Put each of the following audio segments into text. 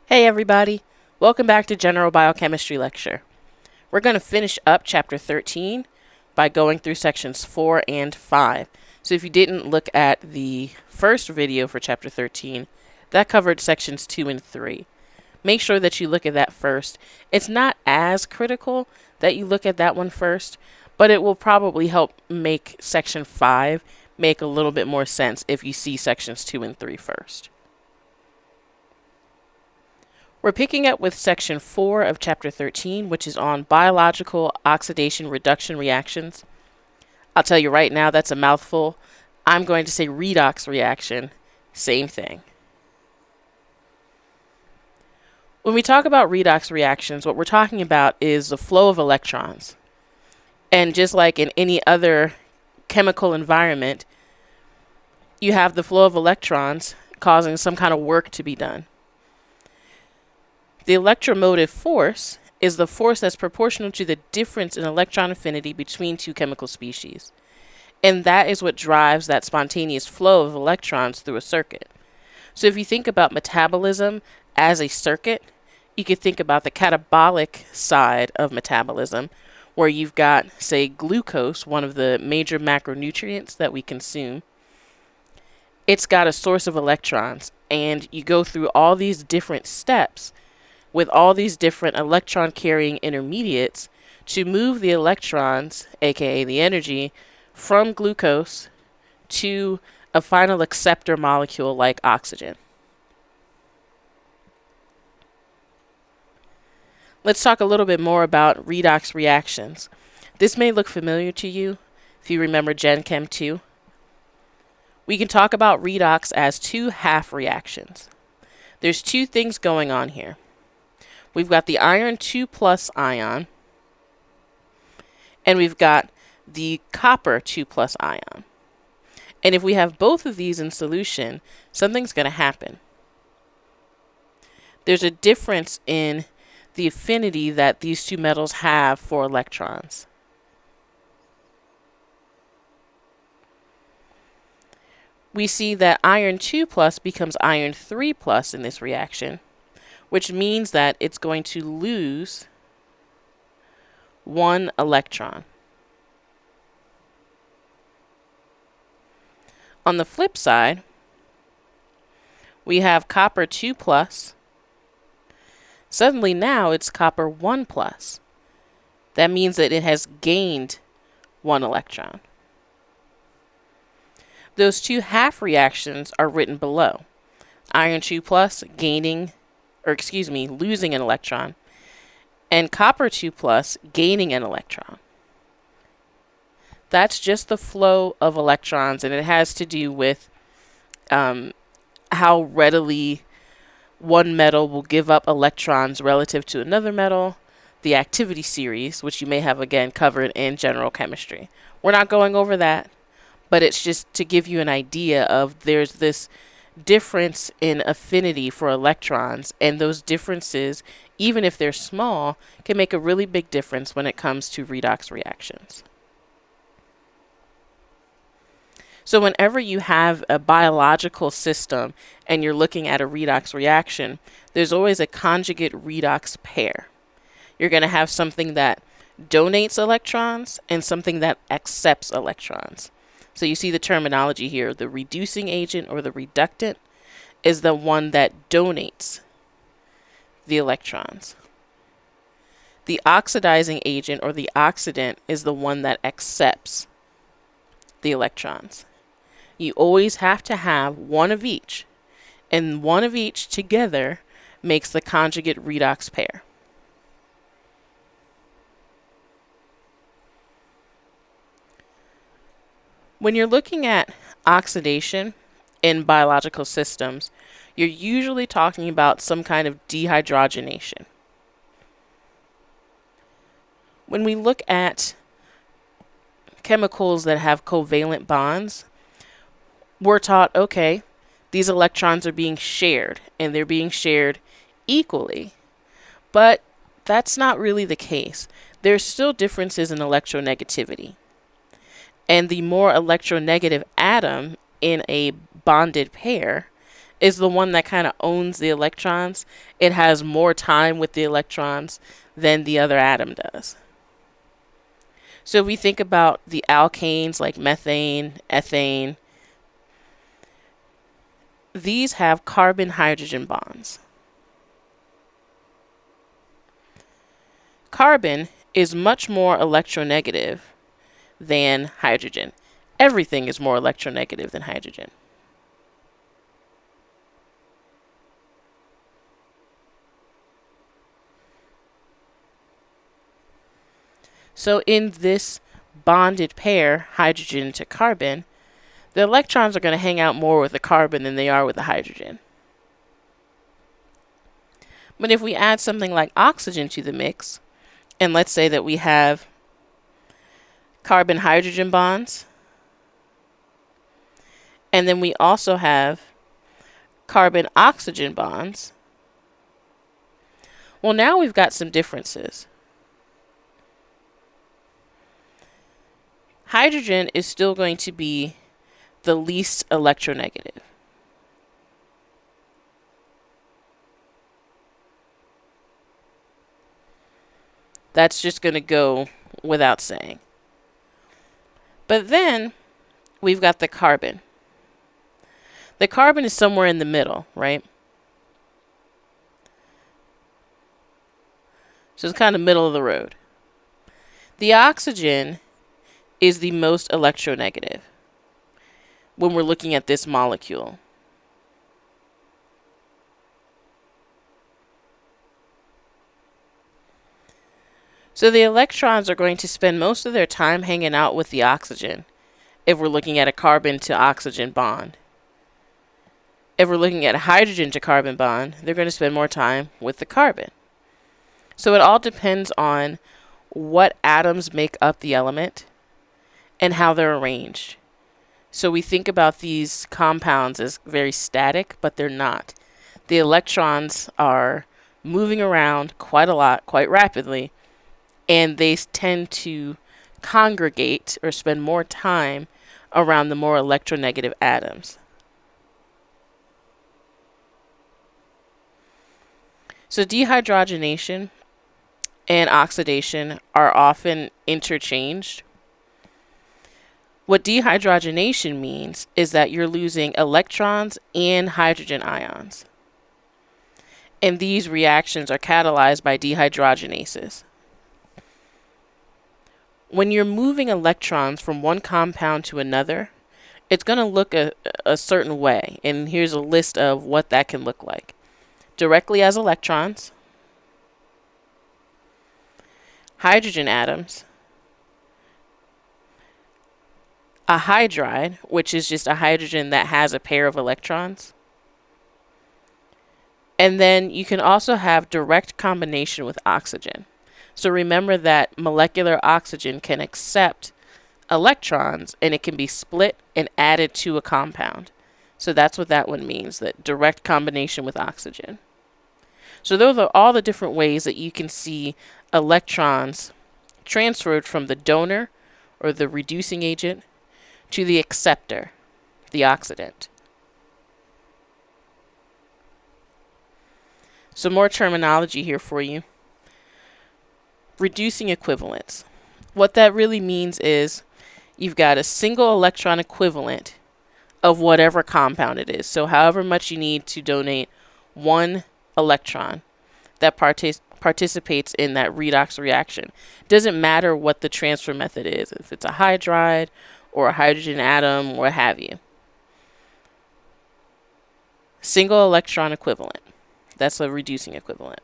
Hey everybody, welcome back to General Biochemistry Lecture. We're going to finish up Chapter 13 by going through sections 4 and 5. So if you didn't look at the first video for Chapter 13, that covered sections 2 and 3. Make sure that you look at that first. It's not as critical that you look at that one first, but it will probably help make section 5 make a little bit more sense if you see sections 2 and 3 first. We're picking up with section 4 of chapter 13, which is on biological oxidation reduction reactions. I'll tell you right now, that's a mouthful. I'm going to say redox reaction, same thing. When we talk about redox reactions, what we're talking about is the flow of electrons. And just like in any other chemical environment, you have the flow of electrons causing some kind of work to be done. The electromotive force is the force that's proportional to the difference in electron affinity between two chemical species. And that is what drives that spontaneous flow of electrons through a circuit. So if you think about metabolism as a circuit, you could think about the catabolic side of metabolism, where you've got, say, glucose, one of the major macronutrients that we consume. It's got a source of electrons, and you go through all these different steps with all these different electron-carrying intermediates to move the electrons, aka the energy, from glucose to a final acceptor molecule like oxygen. Let's talk a little bit more about redox reactions. This may look familiar to you if you remember Gen Chem 2. We can talk about redox as two half reactions. There's two things going on here. We've got the iron 2 plus ion, and we've got the copper 2 plus ion. And if we have both of these in solution, something's going to happen. There's a difference in the affinity that these two metals have for electrons. We see that iron 2 plus becomes iron 3 plus in this reaction, which means that it's going to lose one electron. On the flip side, we have copper 2 plus. Suddenly now it's copper 1 plus. That means that it has gained one electron. Those two half reactions are written below. Iron 2 plus losing an electron, and copper 2 plus gaining an electron. That's just the flow of electrons, and it has to do with how readily one metal will give up electrons relative to another metal, the activity series, which you may have again covered in general chemistry. We're not going over that, but it's just to give you an idea of there's this difference in affinity for electrons, and those differences, even if they're small, can make a really big difference when it comes to redox reactions. So whenever you have a biological system and you're looking at a redox reaction, there's always a conjugate redox pair. You're going to have something that donates electrons and something that accepts electrons. So you see the terminology here. The reducing agent or the reductant is the one that donates the electrons. The oxidizing agent or the oxidant is the one that accepts the electrons. You always have to have one of each, and one of each together makes the conjugate redox pair. When you're looking at oxidation in biological systems, you're usually talking about some kind of dehydrogenation. When we look at chemicals that have covalent bonds, we're taught, okay, these electrons are being shared, and they're being shared equally. But that's not really the case. There's still differences in electronegativity. And the more electronegative atom in a bonded pair is the one that kind of owns the electrons. It has more time with the electrons than the other atom does. So if we think about the alkanes like methane, ethane, these have carbon-hydrogen bonds. Carbon is much more electronegative than hydrogen. Everything is more electronegative than hydrogen. So in this bonded pair, hydrogen to carbon, the electrons are going to hang out more with the carbon than they are with the hydrogen. But if we add something like oxygen to the mix, and let's say that we have carbon-hydrogen bonds, and then we also have carbon-oxygen bonds, well, now we've got some differences. Hydrogen is still going to be the least electronegative. That's just going to go without saying. But then we've got the carbon. The carbon is somewhere in the middle, right? So it's kind of middle of the road. The oxygen is the most electronegative when we're looking at this molecule. So the electrons are going to spend most of their time hanging out with the oxygen if we're looking at a carbon to oxygen bond. If we're looking at a hydrogen to carbon bond, they're going to spend more time with the carbon. So it all depends on what atoms make up the element and how they're arranged. So we think about these compounds as very static, but they're not. The electrons are moving around quite a lot, quite rapidly, and they tend to congregate or spend more time around the more electronegative atoms. So dehydrogenation and oxidation are often interchanged. What dehydrogenation means is that you're losing electrons and hydrogen ions. And these reactions are catalyzed by dehydrogenases. When you're moving electrons from one compound to another, it's going to look a certain way. And here's a list of what that can look like. Directly as electrons, hydrogen atoms, a hydride, which is just a hydrogen that has a pair of electrons. And then you can also have direct combination with oxygen. So remember that molecular oxygen can accept electrons and it can be split and added to a compound. So that's what that one means, that direct combination with oxygen. So those are all the different ways that you can see electrons transferred from the donor or the reducing agent to the acceptor, the oxidant. Some more terminology here for you. Reducing equivalence. What that really means is you've got a single electron equivalent of whatever compound it is. So however much you need to donate one electron that participates in that redox reaction. Doesn't matter what the transfer method is, if it's a hydride or a hydrogen atom, what have you. Single electron equivalent. That's a reducing equivalent.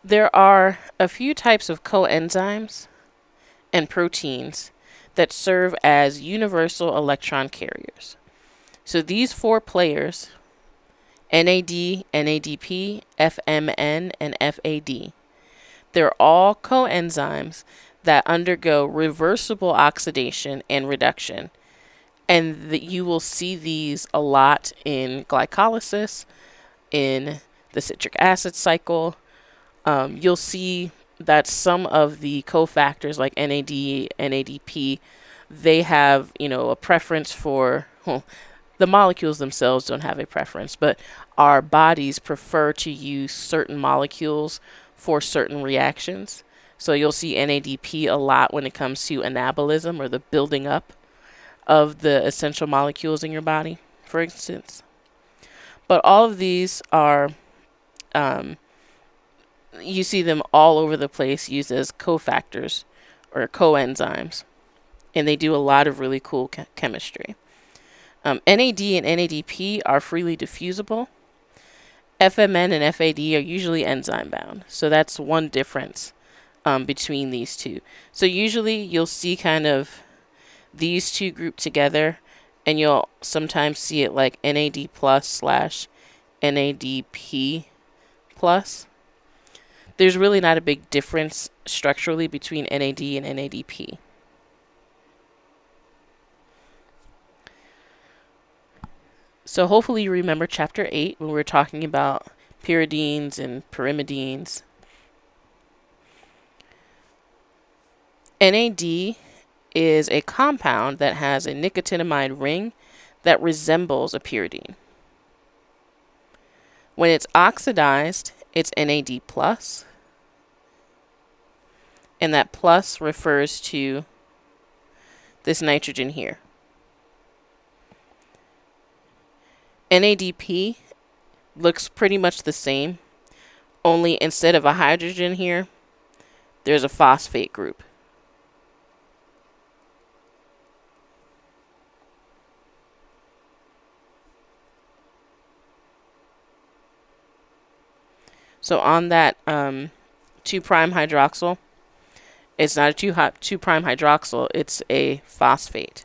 There are a few types of coenzymes and proteins that serve as universal electron carriers. So these four players, NAD, NADP, FMN, and FAD, they're all coenzymes that undergo reversible oxidation and reduction. And you will see these a lot in glycolysis, in the citric acid cycle. You'll see that some of the cofactors like NAD, NADP they have, a preference for, well, the molecules themselves don't have a preference, but our bodies prefer to use certain molecules for certain reactions. So you'll see NADP a lot when it comes to anabolism, or the building up of the essential molecules in your body, for instance. But all of these are, um, you see them all over the place used as cofactors or coenzymes, and they do a lot of really cool chemistry. NAD and NADP are freely diffusible. FMN and FAD are usually enzyme bound. So that's one difference between these two. So usually you'll see kind of these two grouped together, and you'll sometimes see it like NAD plus slash NADP plus. There's really not a big difference structurally between NAD and NADP. So hopefully you remember chapter 8 when we were talking about pyridines and pyrimidines. NAD is a compound that has a nicotinamide ring that resembles a pyridine. When it's oxidized, it's NAD+, and that plus refers to this nitrogen here. NADP looks pretty much the same, only instead of a hydrogen here, there's a phosphate group. So on that 2' hydroxyl, it's not a 2' hydroxyl, it's a phosphate.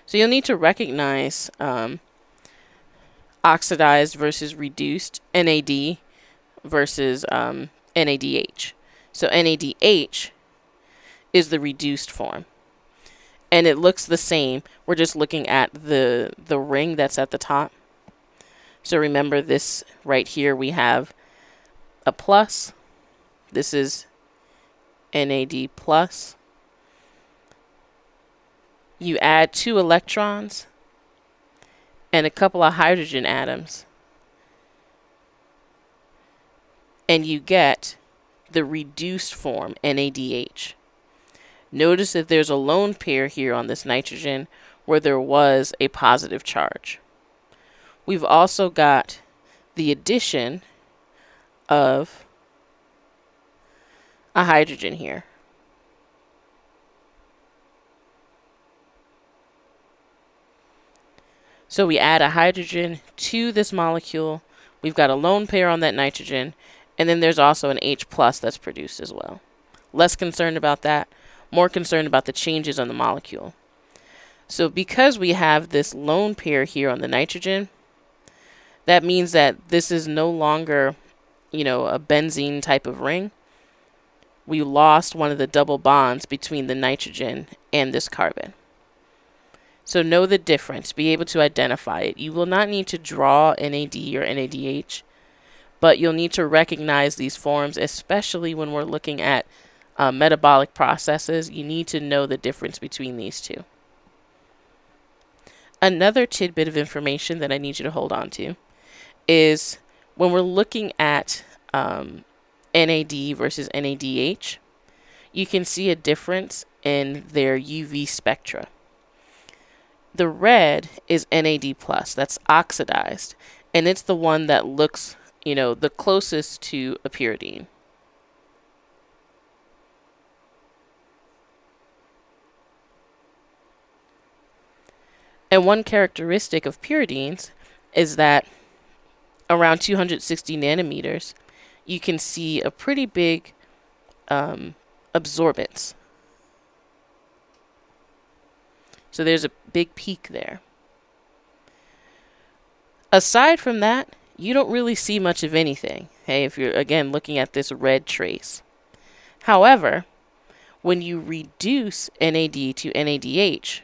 So you'll need to recognize oxidized versus reduced, NAD versus NADH. So NADH is the reduced form, and it looks the same. We're just looking at the ring that's at the top. So remember this right here, we have a plus. This is NAD plus. You add 2 electrons and a couple of hydrogen atoms, and you get the reduced form, NADH. Notice that there's a lone pair here on this nitrogen where there was a positive charge. We've also got the addition of a hydrogen here. So we add a hydrogen to this molecule. We've got a lone pair on that nitrogen, and then there's also an H plus that's produced as well. Less concerned about that, more concerned about the changes on the molecule. So because we have this lone pair here on the nitrogen, that means that this is no longer, a benzene type of ring. We lost one of the double bonds between the nitrogen and this carbon. So know the difference, be able to identify it. You will not need to draw NAD or NADH, but you'll need to recognize these forms, especially when we're looking at metabolic processes. You need to know the difference between these two. Another tidbit of information that I need you to hold on to is when we're looking at NAD versus NADH, you can see a difference in their UV spectra. The red is NAD+, that's oxidized, and it's the one that looks, the closest to a pyridine. And one characteristic of pyridines is that around 260 nanometers, you can see a pretty big absorbance. So there's a big peak there. Aside from that, you don't really see much of anything, if you're, again, looking at this red trace. However, when you reduce NAD to NADH,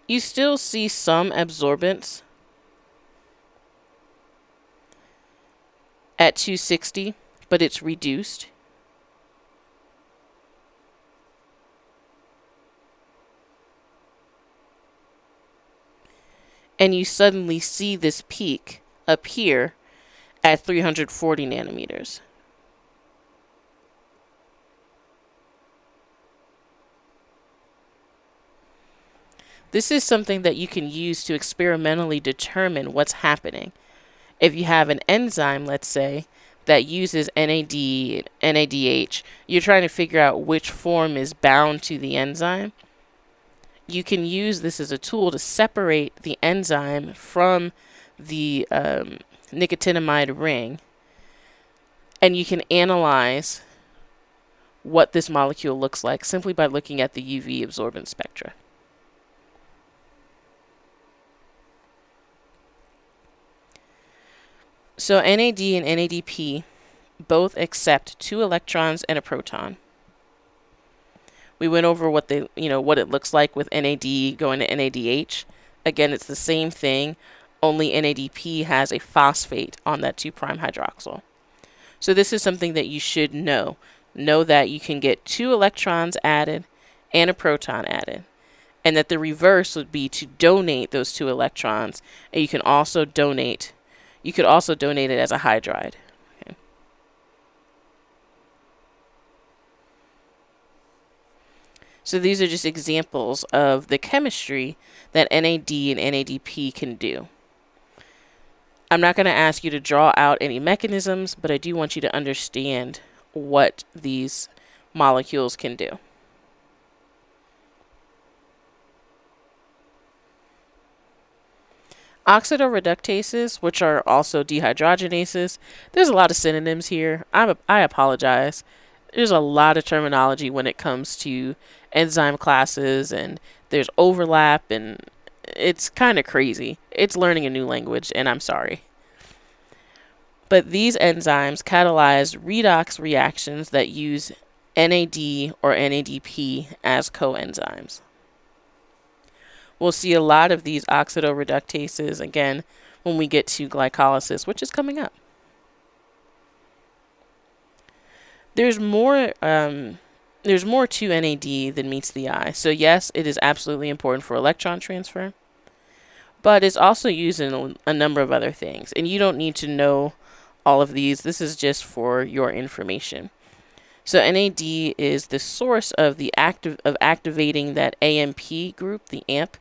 you still see some absorbance at 260, but it's reduced. and you suddenly see this peak appear at 340 nanometers. This is something that you can use to experimentally determine what's happening. If you have an enzyme, let's say, that uses NAD, NADH, you're trying to figure out which form is bound to the enzyme. You can use this as a tool to separate the enzyme from the nicotinamide ring, and you can analyze what this molecule looks like simply by looking at the UV absorbance spectra. So NAD and NADP both accept 2 electrons and a proton. We went over what what it looks like with NAD going to NADH. Again, it's the same thing, only NADP has a phosphate on that 2' hydroxyl. So this is something that you should know. Know that you can get 2 electrons added and a proton added, and that the reverse would be to donate those 2 electrons, and you could also donate it as a hydride. Okay. So these are just examples of the chemistry that NAD and NADP can do. I'm not going to ask you to draw out any mechanisms, but I do want you to understand what these molecules can do. Oxidoreductases, which are also dehydrogenases, there's a lot of synonyms here. I apologize. There's a lot of terminology when it comes to enzyme classes, and there's overlap, and it's kind of crazy. It's learning a new language, and I'm sorry. But these enzymes catalyze redox reactions that use NAD or NADP as coenzymes. We'll see a lot of these oxidoreductases again when we get to glycolysis, which is coming up. There's more to NAD than meets the eye. So yes, it is absolutely important for electron transfer, but it's also used in a number of other things. And you don't need to know all of these. This is just for your information. So NAD is the source of activating that AMP group, the AMP,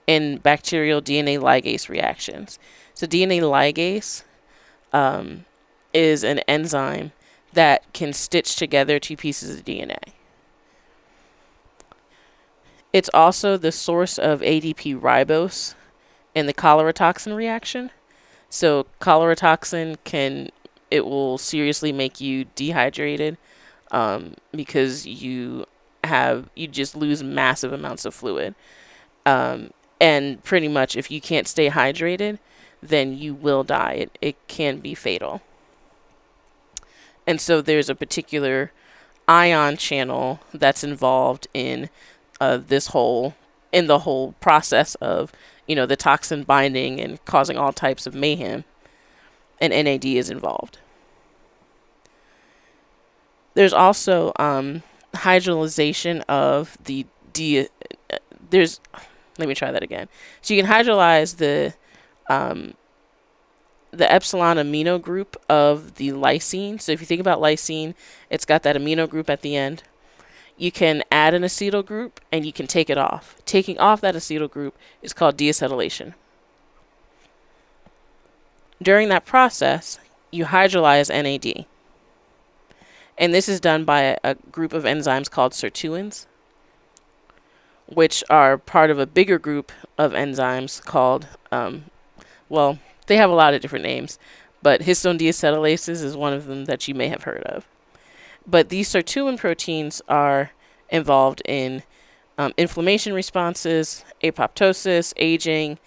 in bacterial DNA ligase reactions. So DNA ligase is an enzyme that can stitch together 2 pieces of DNA. It's also the source of ADP ribose in the cholera toxin reaction. So cholera toxin will seriously make you dehydrated because you just lose massive amounts of fluid. And pretty much if you can't stay hydrated, then you will die. It can be fatal. And so there's a particular ion channel that's involved in the whole process of, the toxin binding and causing all types of mayhem. And NAD is involved. There's also hydrolyzation of let me try that again. So you can hydrolyze the epsilon amino group of the lysine. So if you think about lysine, it's got that amino group at the end. You can add an acetyl group and you can take it off. Taking off that acetyl group is called deacetylation. During that process, you hydrolyze NAD. And this is done by a group of enzymes called sirtuins, which are part of a bigger group of enzymes called, they have a lot of different names, but histone deacetylases is one of them that you may have heard of. But these sirtuin proteins are involved in inflammation responses, apoptosis, aging,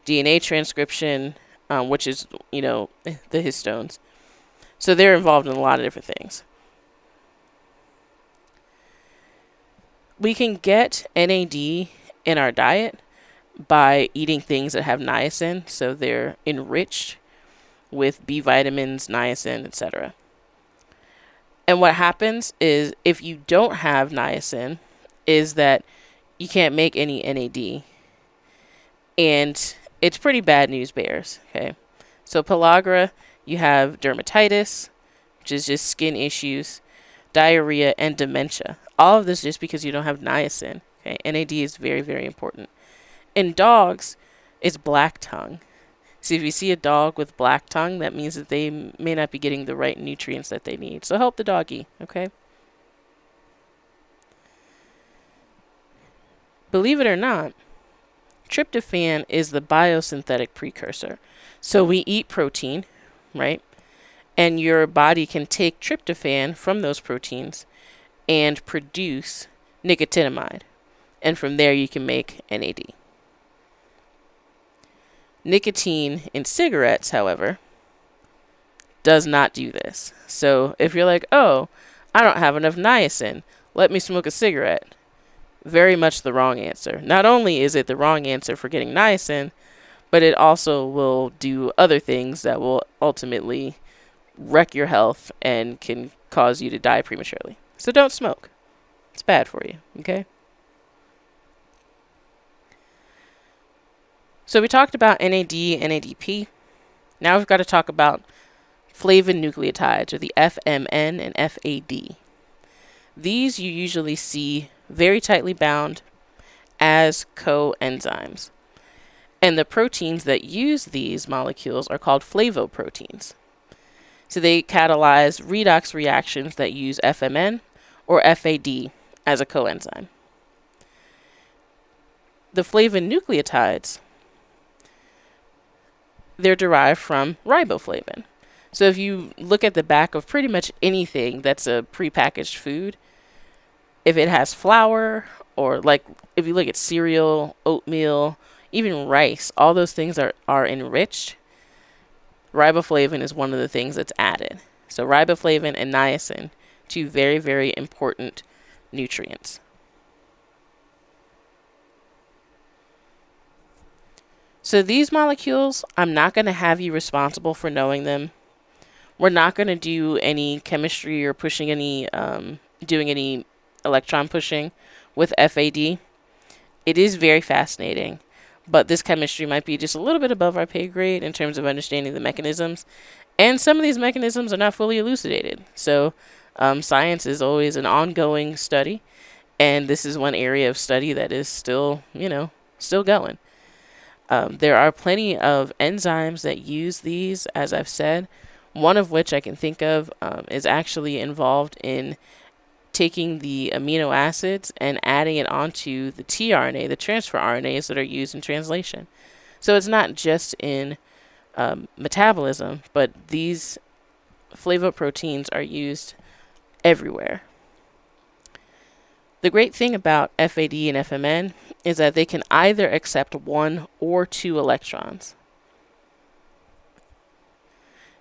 DNA transcription, which is, the histones. So they're involved in a lot of different things. We can get NAD in our diet by eating things that have niacin, so they're enriched with B vitamins, niacin, etc. And what happens is if you don't have niacin, is that you can't make any NAD. And it's pretty bad news bears. Okay. So pellagra, you have dermatitis, which is just skin issues, diarrhea, and dementia. All of this just because you don't have niacin. Okay. NAD is very, very important. In dogs, it's black tongue. So if you see a dog with black tongue, that means that they may not be getting the right nutrients that they need. So help the doggy, okay? Believe it or not, tryptophan is the biosynthetic precursor. So we eat protein, right? And your body can take tryptophan from those proteins and produce nicotinamide. And from there you can make NAD. Nicotine in cigarettes, however, does not do this. So if you're like, oh, I don't have enough niacin, let me smoke a cigarette. Very much the wrong answer. Not only is it the wrong answer for getting niacin, but it also will do other things that will ultimately wreck your health and can cause you to die prematurely. So don't smoke. It's bad for you, okay? So we talked about NAD and NADP. Now we've got to talk about flavononucleotides, or the FMN and FAD. These you usually see very tightly bound as coenzymes. And the proteins that use these molecules are called flavoproteins. So they catalyze redox reactions that use FMN or FAD as a coenzyme. The flavonucleotides, they're derived from riboflavin. So if you look at the back of pretty much anything that's a prepackaged food, if it has flour, or like if you look at cereal, oatmeal, even rice, all those things are enriched. Riboflavin is one of the things that's added. So riboflavin and niacin, two very, very important nutrients. So these molecules, I'm not going to have you responsible for knowing them. We're not going to do any chemistry or pushing any, doing any electron pushing with FAD. It is very fascinating, but this chemistry might be just a little bit above our pay grade in terms of understanding the mechanisms. And some of these mechanisms are not fully elucidated. So science is always an ongoing study. And this is one area of study that is still, still going. There are plenty of enzymes that use these, as I've said. One of which I can think of is actually involved in taking the amino acids and adding it onto the tRNA, the transfer RNAs that are used in translation. So it's not just in metabolism, but these flavoproteins are used everywhere. The great thing about FAD and FMN is that they can either accept 1 or 2 electrons.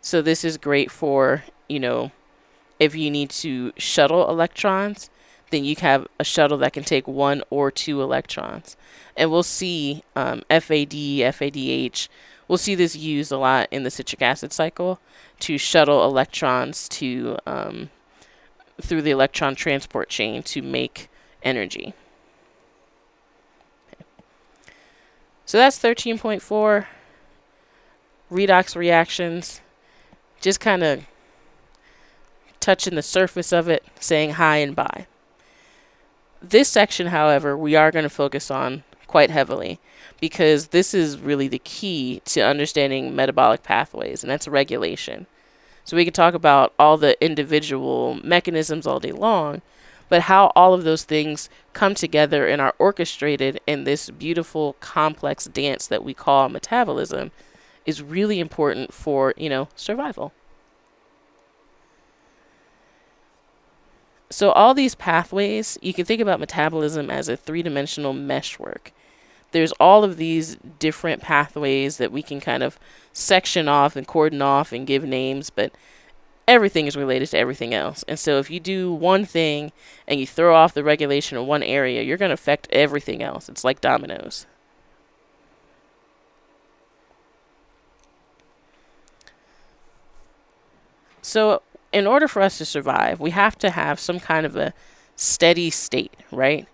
So this is great for, if you need to shuttle electrons, then you have a shuttle that can take 1 or 2 electrons. And we'll see FAD, FADH, we'll see this used a lot in the citric acid cycle to shuttle electrons to through the electron transport chain to make energy. Okay. So that's 13.4, redox reactions, just kind of touching the surface of it, saying hi and bye. This section, however, we are going to focus on quite heavily because this is really the key to understanding metabolic pathways, and that's regulation. So we could talk about all the individual mechanisms all day long, but how all of those things come together and are orchestrated in this beautiful, complex dance that we call metabolism is really important for, survival. So all these pathways, you can think about metabolism as a 3-dimensional meshwork. There's all of these different pathways that we can kind of section off and cordon off and give names, but everything is related to everything else. And so if you do one thing and you throw off the regulation in one area, you're going to affect everything else. It's like dominoes. So in order for us to survive, we have to have some kind of a steady state, right?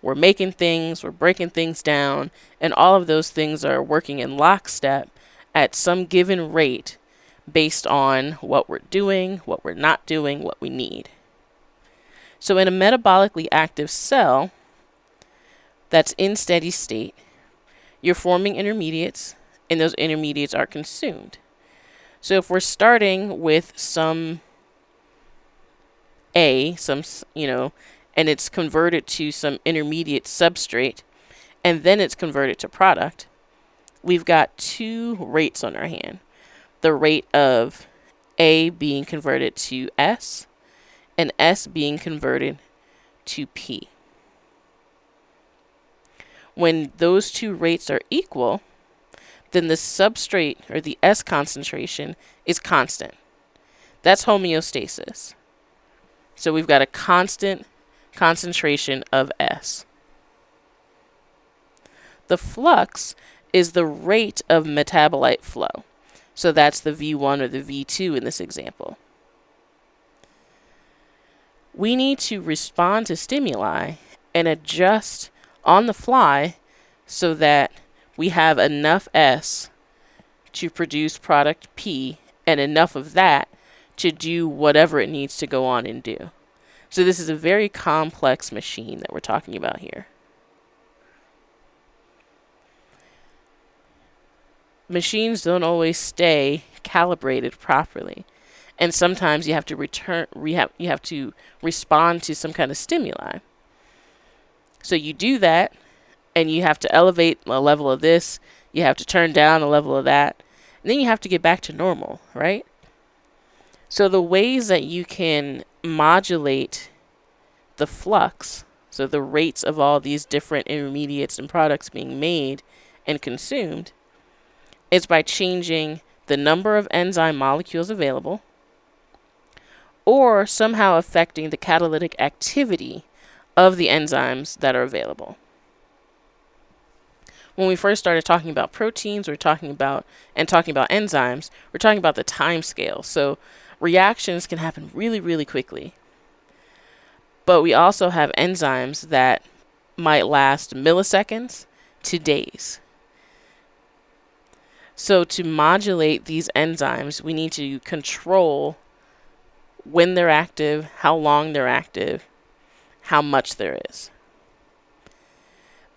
we're making things, we're breaking things down, and all of those things are working in lockstep at some given rate based on what we're doing, what we're not doing, what we need. So in a metabolically active cell that's in steady state, you're forming intermediates, and those intermediates are consumed. So if we're starting with some and it's converted to some intermediate substrate, and then it's converted to product, we've got two rates on our hand. The rate of A being converted to S, and S being converted to P. When those two rates are equal, then the substrate, or the S concentration, is constant. That's homeostasis. So we've got a constant concentration of S. The flux is the rate of metabolite flow. So that's the V1 or the V2 in this example. We need to respond to stimuli and adjust on the fly so that we have enough S to produce product P and enough of that to do whatever it needs to go on and do. So this is a very complex machine that we're talking about here. Machines don't always stay calibrated properly, and sometimes you have to respond to some kind of stimuli. So you do that, and you have to elevate a level of this, you have to turn down a level of that, and then you have to get back to normal, right? So the ways that you can modulate the flux, so the rates of all these different intermediates and products being made and consumed, is by changing the number of enzyme molecules available, or somehow affecting the catalytic activity of the enzymes that are available. When we first started talking about proteins, we're talking about enzymes, we're talking about the time scale. So reactions can happen really, really quickly. But we also have enzymes that might last milliseconds to days. So to modulate these enzymes, we need to control when they're active, how long they're active, how much there is.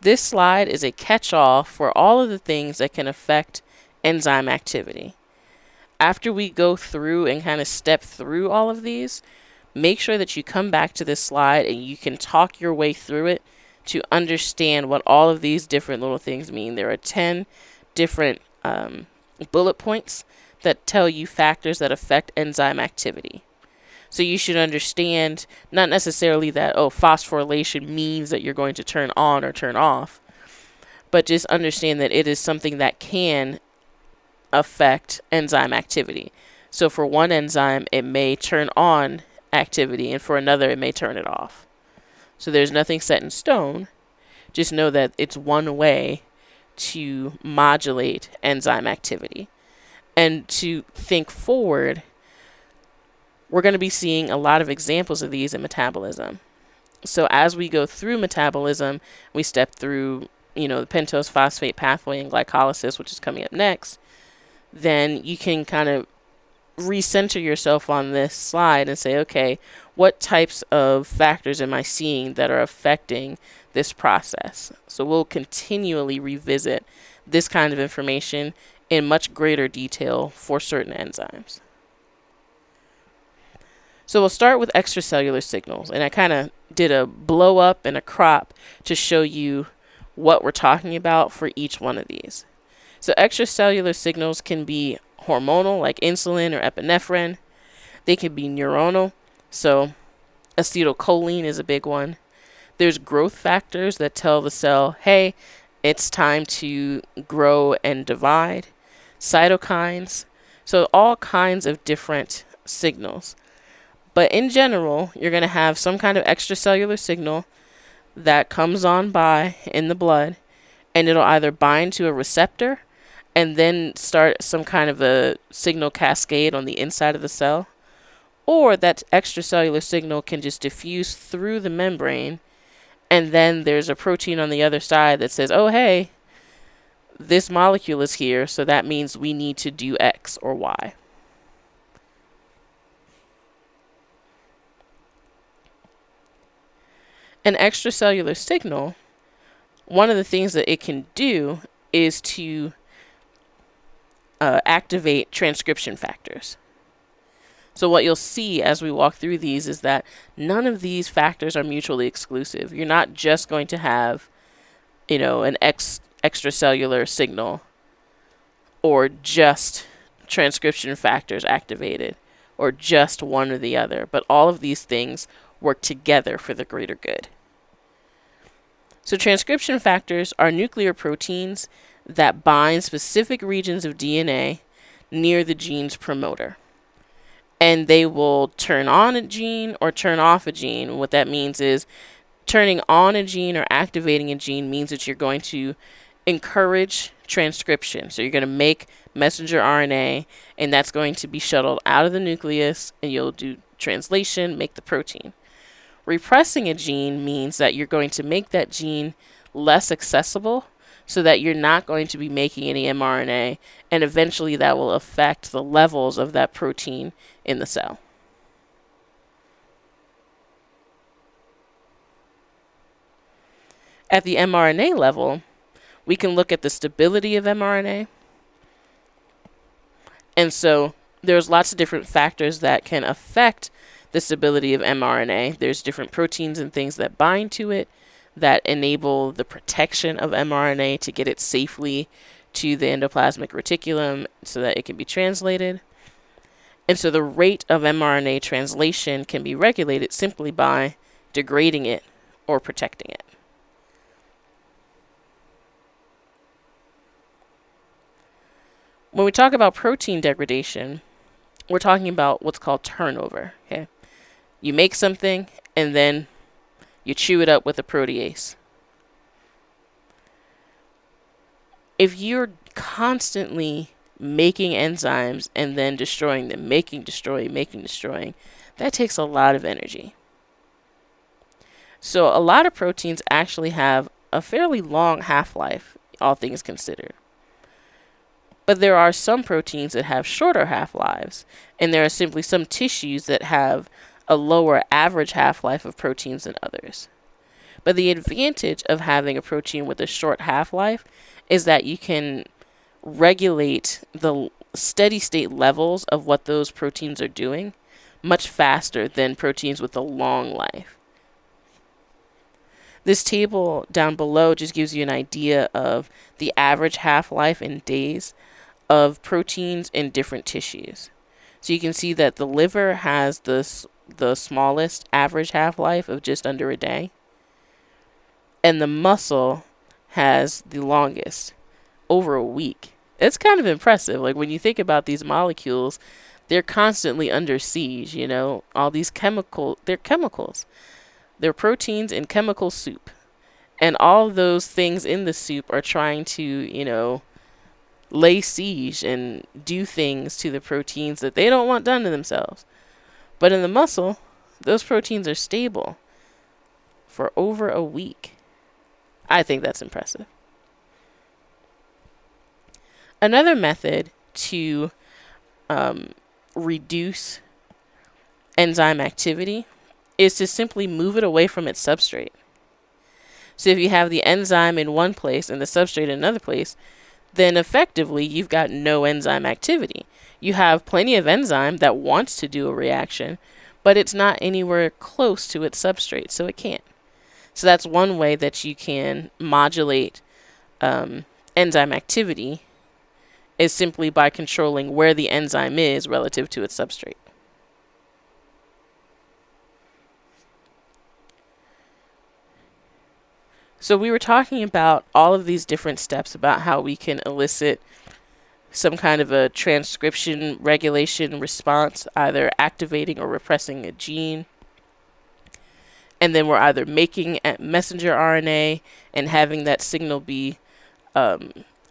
This slide is a catch-all for all of the things that can affect enzyme activity. After we go through and kind of step through all of these, make sure that you come back to this slide and you can talk your way through it to understand what all of these different little things mean. There are 10 different bullet points that tell you factors that affect enzyme activity. So you should understand not necessarily that, phosphorylation means that you're going to turn on or turn off, but just understand that it is something that can affect enzyme activity. So for one enzyme, it may turn on activity, and for another, it may turn it off. So there's nothing set in stone. Just know that it's one way to modulate enzyme activity. And to think forward, we're going to be seeing a lot of examples of these in metabolism. So as we go through metabolism, we step through, the pentose phosphate pathway and glycolysis, which is coming up next. Then you can kind of recenter yourself on this slide and say, okay, what types of factors am I seeing that are affecting this process? So we'll continually revisit this kind of information in much greater detail for certain enzymes. So we'll start with extracellular signals, and I kind of did a blow up and a crop to show you what we're talking about for each one of these. So extracellular signals can be hormonal, like insulin or epinephrine. They can be neuronal, so acetylcholine is a big one. There's growth factors that tell the cell, hey, it's time to grow and divide. Cytokines, so all kinds of different signals. But in general, you're going to have some kind of extracellular signal that comes on by in the blood, and it'll either bind to a receptor and then start some kind of a signal cascade on the inside of the cell, or that extracellular signal can just diffuse through the membrane And then there's a protein on the other side that says, oh, hey, this molecule is here, so that means we need to do X or Y. An extracellular signal, one of the things that it can do is to activate transcription factors. So what you'll see as we walk through these is that none of these factors are mutually exclusive. You're not just going to have, an extracellular signal or just transcription factors activated or just one or the other, but all of these things work together for the greater good. So transcription factors are nuclear proteins that bind specific regions of DNA near the gene's promoter. And they will turn on a gene or turn off a gene. What that means is turning on a gene or activating a gene means that you're going to encourage transcription. So you're going to make messenger RNA, and that's going to be shuttled out of the nucleus, and you'll do translation, make the protein. Repressing a gene means that you're going to make that gene less accessible so that you're not going to be making any mRNA, and eventually that will affect the levels of that protein in the cell. At the mRNA level, we can look at the stability of mRNA. And so there's lots of different factors that can affect the stability of mRNA. There's different proteins and things that bind to it that enable the protection of mRNA to get it safely to the endoplasmic reticulum so that it can be translated. And so the rate of mRNA translation can be regulated simply by degrading it or protecting it. When we talk about protein degradation, we're talking about what's called turnover. Okay, you make something and then you chew it up with a protease. If you're constantly making enzymes and then destroying them, making, destroying, that takes a lot of energy. So a lot of proteins actually have a fairly long half-life, all things considered. But there are some proteins that have shorter half-lives, and there are simply some tissues that have a lower average half-life of proteins than others. But the advantage of having a protein with a short half-life is that you can regulate the steady state levels of what those proteins are doing much faster than proteins with a long life. This table down below just gives you an idea of the average half-life in days of proteins in different tissues. So you can see that the liver has the smallest average half-life of just under a day, and the muscle has the longest, over a week. It's kind of impressive. Like when you think about these molecules, they're constantly under siege, all these they're chemicals. They're proteins in chemical soup. And all of those things in the soup are trying to, lay siege and do things to the proteins that they don't want done to themselves. But in the muscle, those proteins are stable for over a week. I think that's impressive. Another method to reduce enzyme activity is to simply move it away from its substrate. So if you have the enzyme in one place and the substrate in another place, then effectively you've got no enzyme activity. You have plenty of enzyme that wants to do a reaction, but it's not anywhere close to its substrate, so it can't. So that's one way that you can modulate enzyme activity, is simply by controlling where the enzyme is relative to its substrate. So we were talking about all of these different steps about how we can elicit some kind of a transcription regulation response, either activating or repressing a gene. And then we're either making a messenger RNA and having that signal be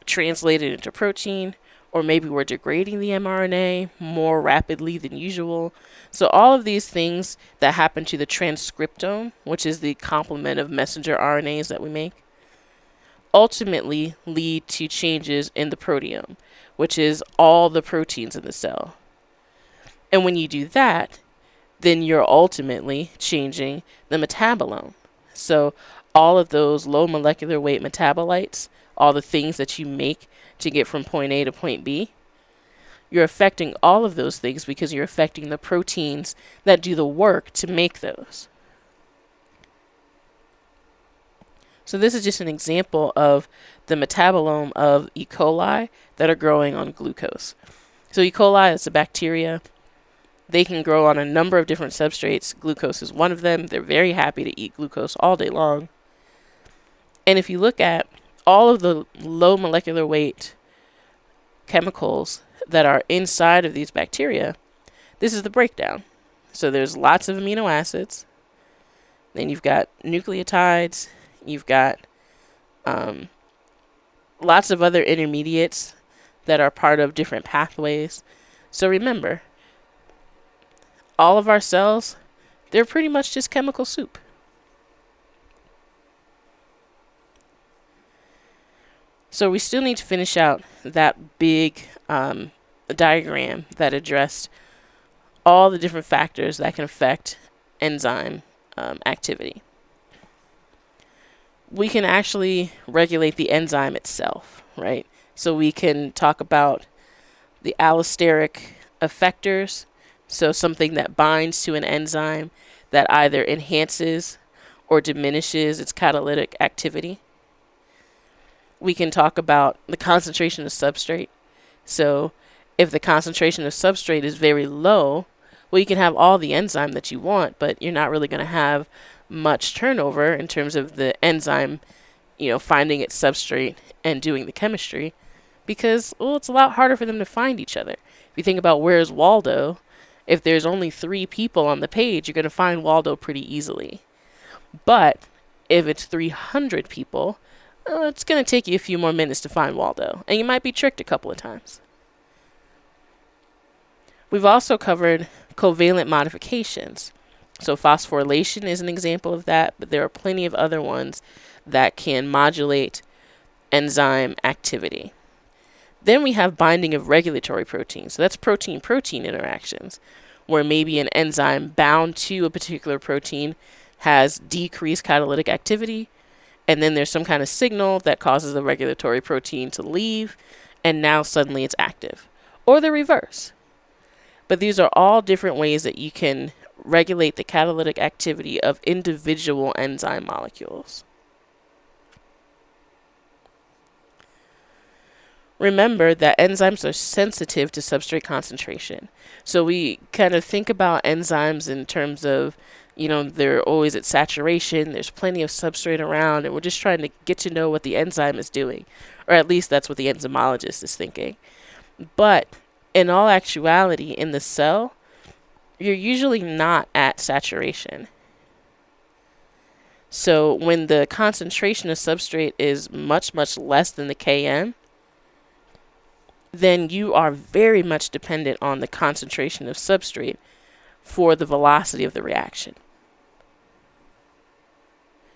translated into protein, or maybe we're degrading the mRNA more rapidly than usual. So all of these things that happen to the transcriptome, which is the complement of messenger RNAs that we make, ultimately lead to changes in the proteome, which is all the proteins in the cell. And when you do that, then you're ultimately changing the metabolome. So all of those low molecular weight metabolites, all the things that you make to get from point A to point B, you're affecting all of those things because you're affecting the proteins that do the work to make those. So this is just an example of the metabolome of E. coli that are growing on glucose. So E. coli is a bacteria. They can grow on a number of different substrates. Glucose is one of them. They're very happy to eat glucose all day long. And if you look at all of the low molecular weight chemicals that are inside of these bacteria, this is the breakdown. So there's lots of amino acids. Then you've got nucleotides. You've got lots of other intermediates that are part of different pathways. So remember, all of our cells, they're pretty much just chemical soup. So we still need to finish out that big diagram that addressed all the different factors that can affect enzyme activity. We can actually regulate the enzyme itself, right? So we can talk about the allosteric effectors, so something that binds to an enzyme that either enhances or diminishes its catalytic activity. We can talk about the concentration of substrate. So if the concentration of substrate is very low, well, you can have all the enzyme that you want, but you're not really going to have much turnover in terms of the enzyme, finding its substrate and doing the chemistry, because, well, it's a lot harder for them to find each other. If you think about where's Waldo, if there's only 3 people on the page, you're going to find Waldo pretty easily. But if it's 300 people, it's going to take you a few more minutes to find Waldo, and you might be tricked a couple of times. We've also covered covalent modifications. So phosphorylation is an example of that, but there are plenty of other ones that can modulate enzyme activity. Then we have binding of regulatory proteins. So that's protein-protein interactions, where maybe an enzyme bound to a particular protein has decreased catalytic activity, and then there's some kind of signal that causes the regulatory protein to leave, and now suddenly it's active. Or the reverse. But these are all different ways that you can regulate the catalytic activity of individual enzyme molecules. Remember that enzymes are sensitive to substrate concentration. So we kind of think about enzymes in terms of, they're always at saturation, there's plenty of substrate around, and we're just trying to get to know what the enzyme is doing. Or at least that's what the enzymologist is thinking. But in all actuality, in the cell, you're usually not at saturation. So when the concentration of substrate is much, much less than the Km, then you are very much dependent on the concentration of substrate for the velocity of the reaction.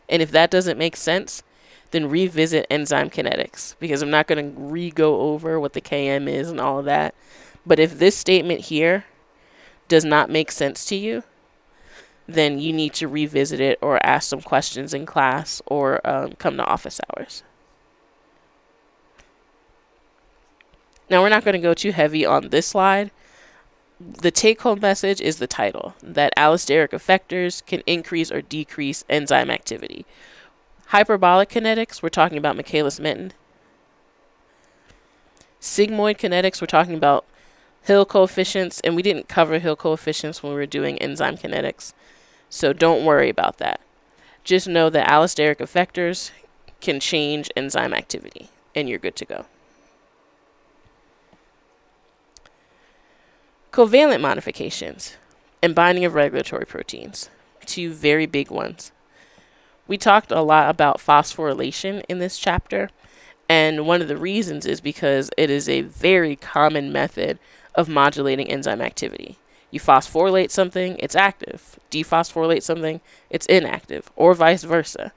And if that doesn't make sense, then revisit enzyme kinetics, because I'm not going to re-go over what the Km is and all of that. But if this statement here does not make sense to you, then you need to revisit it or ask some questions in class or come to office hours. Now, we're not going to go too heavy on this slide. The take-home message is the title, that allosteric effectors can increase or decrease enzyme activity. Hyperbolic kinetics, we're talking about Michaelis-Menten. Sigmoid kinetics, we're talking about Hill coefficients, and we didn't cover Hill coefficients when we were doing enzyme kinetics, so don't worry about that. Just know that allosteric effectors can change enzyme activity, and you're good to go. Covalent modifications and binding of regulatory proteins, 2 very big ones. We talked a lot about phosphorylation in this chapter, And one of the reasons is because it is a very common method of modulating enzyme activity. You phosphorylate something, it's active. Dephosphorylate something, it's inactive, or vice versa.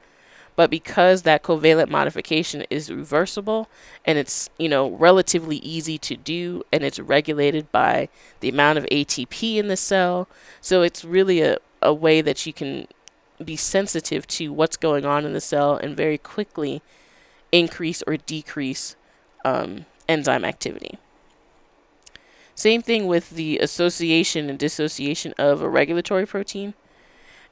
But because that covalent modification is reversible and it's, relatively easy to do, and it's regulated by the amount of ATP in the cell, so it's really a way that you can be sensitive to what's going on in the cell and very quickly increase or decrease enzyme activity. Same thing with the association and dissociation of a regulatory protein.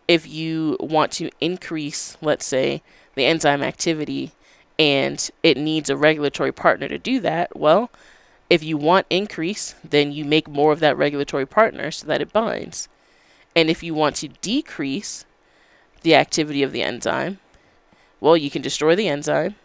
If you want to increase, let's say, the enzyme activity and it needs a regulatory partner to do that, well, if you want increase, then you make more of that regulatory partner so that it binds. And if you want to decrease the activity of the enzyme, well, you can destroy the enzyme,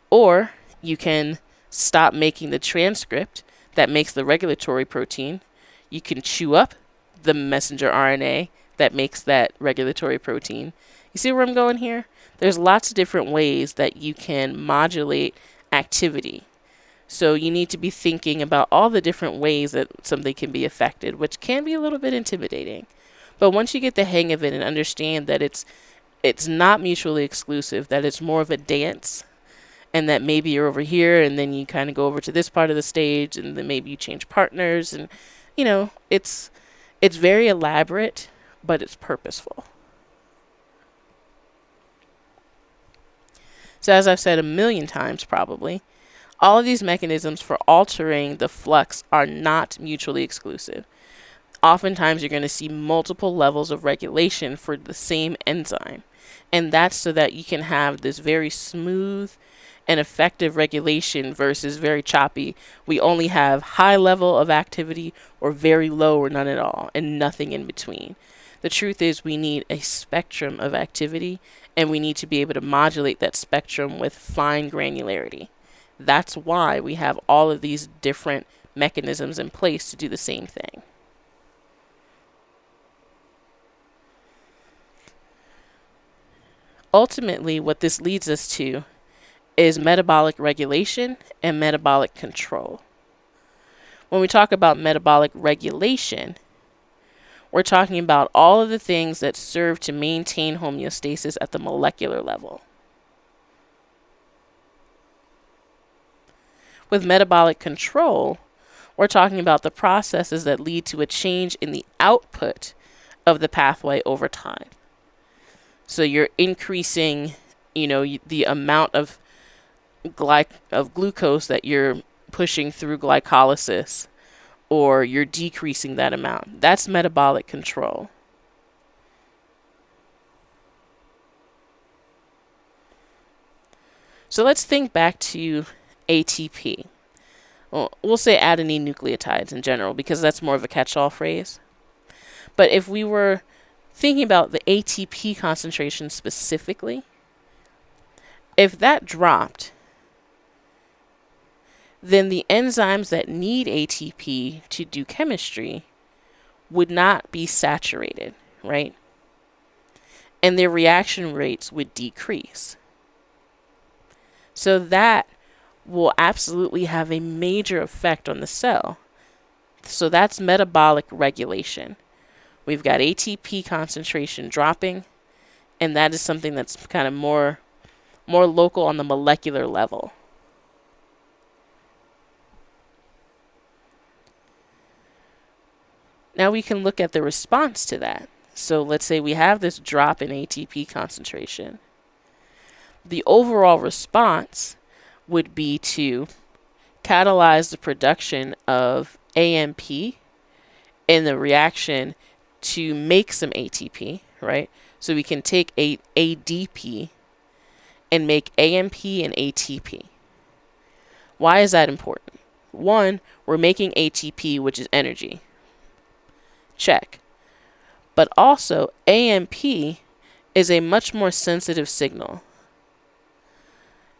or you can stop making the transcript that makes the regulatory protein. You can chew up the messenger RNA that makes that regulatory protein. You see where I'm going here? There's lots of different ways that you can modulate activity. So you need to be thinking about all the different ways that something can be affected, which can be a little bit intimidating. But once you get the hang of it and understand that it's not mutually exclusive, that it's more of a dance, and that maybe you're over here and then you kind of go over to this part of the stage and then maybe you change partners, and it's very elaborate, but it's purposeful. So as I've said a million times probably, all of these mechanisms for altering the flux are not mutually exclusive. Oftentimes you're going to see multiple levels of regulation for the same enzyme, and that's so that you can have this very smooth and effective regulation versus very choppy. We only have high level of activity or very low or none at all, and nothing in between. The truth is we need a spectrum of activity, and we need to be able to modulate that spectrum with fine granularity. That's why we have all of these different mechanisms in place to do the same thing. Ultimately, what this leads us to is metabolic regulation and metabolic control. When we talk about metabolic regulation, we're talking about all of the things that serve to maintain homeostasis at the molecular level. With metabolic control, we're talking about the processes that lead to a change in the output of the pathway over time. So you're increasing, the amount of glucose that you're pushing through glycolysis, or you're decreasing that amount. That's metabolic control. So let's think back to ATP. Well, we'll say adenine nucleotides in general because that's more of a catch-all phrase. But if we were thinking about the ATP concentration specifically, if that dropped, then the enzymes that need ATP to do chemistry would not be saturated, right? And their reaction rates would decrease. So that will absolutely have a major effect on the cell. So that's metabolic regulation. We've got ATP concentration dropping, and that is something that's kind of more local on the molecular level. Now we can look at the response to that. So let's say we have this drop in ATP concentration. The overall response would be to catalyze the production of AMP in the reaction to make some ATP, right? So we can take ADP and make AMP and ATP. Why is that important? One, we're making ATP, which is energy. Check. But also, AMP is a much more sensitive signal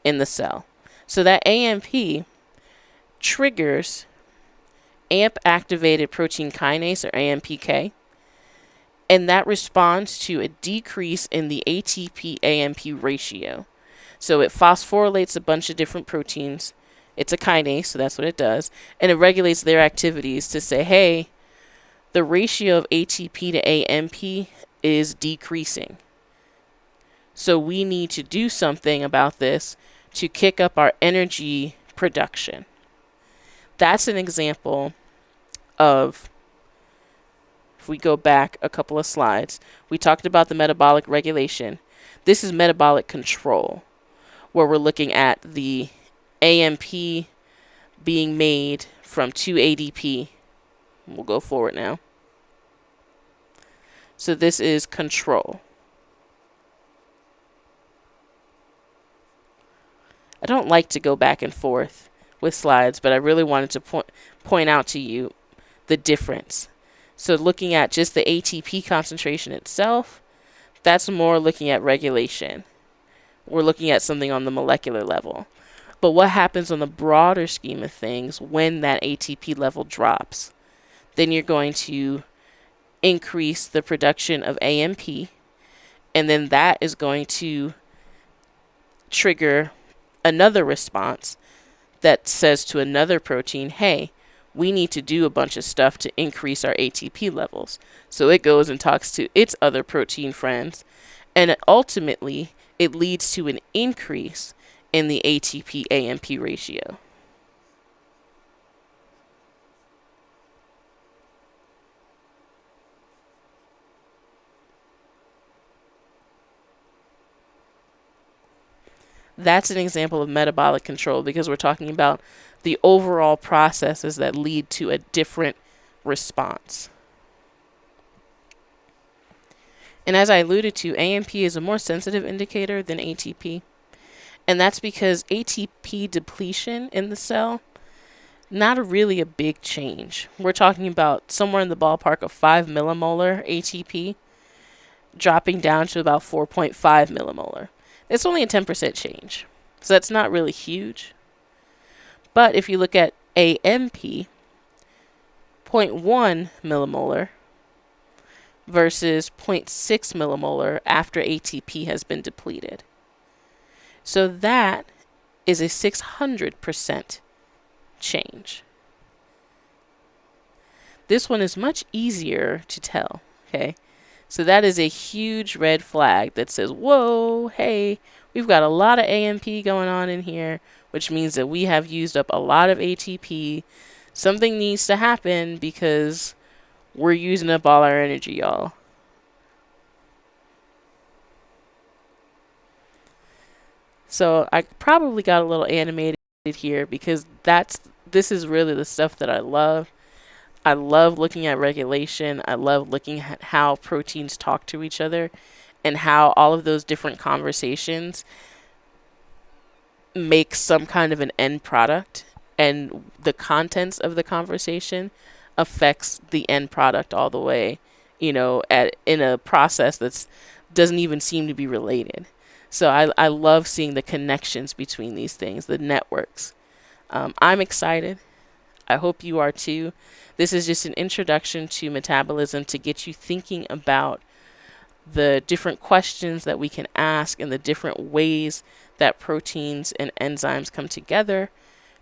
in the cell. So that AMP triggers AMP-activated protein kinase, or AMPK, and that responds to a decrease in the ATP-AMP ratio. So it phosphorylates a bunch of different proteins. It's a kinase, so that's what it does. And it regulates their activities to say, hey, the ratio of ATP to AMP is decreasing. So we need to do something about this to kick up our energy production. That's an example of, if we go back a couple of slides, we talked about the metabolic regulation. This is metabolic control, where we're looking at the AMP being made from 2-ADP. We'll go forward now. So this is control. I don't like to go back and forth with slides, but I really wanted to point out to you the difference. So looking at just the ATP concentration itself, that's more looking at regulation. We're looking at something on the molecular level. But what happens on the broader scheme of things when that ATP level drops? Then you're going to increase the production of AMP, and then that is going to trigger another response that says to another protein, hey, we need to do a bunch of stuff to increase our ATP levels. So it goes and talks to its other protein friends, and ultimately it leads to an increase in the ATP AMP ratio. That's an example of metabolic control, because we're talking about the overall processes that lead to a different response. And as I alluded to, AMP is a more sensitive indicator than ATP. And that's because ATP depletion in the cell, not really a big change. We're talking about somewhere in the ballpark of 5 millimolar ATP dropping down to about 4.5 millimolar. It's only a 10% change. So that's not really huge. But if you look at AMP, 0.1 millimolar versus 0.6 millimolar after ATP has been depleted. So that is a 600% change. This one is much easier to tell, okay? So that is a huge red flag that says, whoa, hey, we've got a lot of AMP going on in here, which means that we have used up a lot of ATP. Something needs to happen because we're using up all our energy, y'all. So I probably got a little animated here because this is really the stuff that I love. I love looking at regulation. I love looking at how proteins talk to each other and how all of those different conversations make some kind of an end product, and the contents of the conversation affects the end product all the way, in a process that's doesn't even seem to be related. So I love seeing the connections between these things, the networks. I'm excited. I hope you are too. This is just an introduction to metabolism to get you thinking about the different questions that we can ask and the different ways that proteins and enzymes come together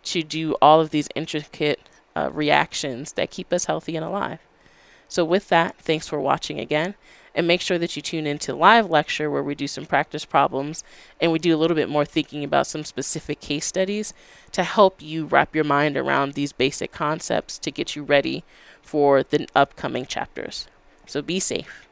to do all of these intricate reactions that keep us healthy and alive. So with that, thanks for watching again. And make sure that you tune into live lecture where we do some practice problems and we do a little bit more thinking about some specific case studies to help you wrap your mind around these basic concepts to get you ready for the upcoming chapters. So be safe.